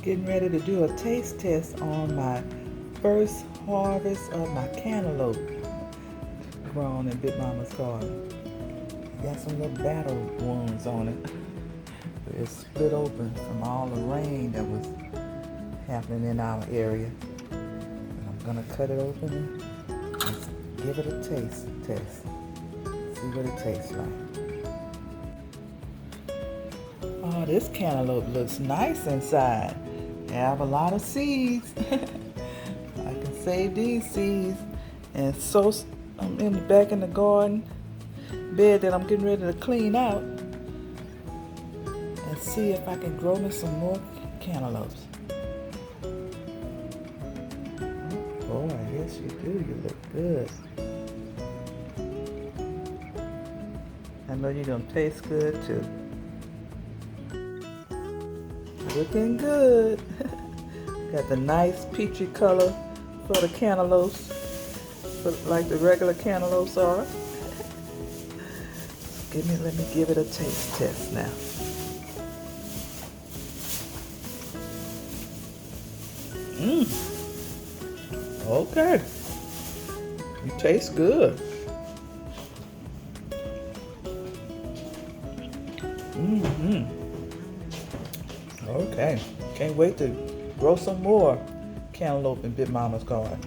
Getting ready to do a taste test on my first harvest of my cantaloupe grown in Big Mama's garden. Got some little battle wounds on it. It's split open from all the rain that was happening in our area. And I'm gonna cut it open and give it a taste test. See what it tastes like. Oh, this cantaloupe looks nice inside. Have a lot of seeds. I can save these seeds and sow them back in the garden bed that I'm getting ready to clean out and see if I can grow me some more cantaloupes. Oh boy, yes you do. You look good. I know you're gonna taste good too. Looking good. Got the nice peachy color for the cantaloupes, like the regular cantaloupes are. Let me give it a taste test now. Okay. It tastes good. Okay. Can't wait to grow some more cantaloupe in Big Mama's garden.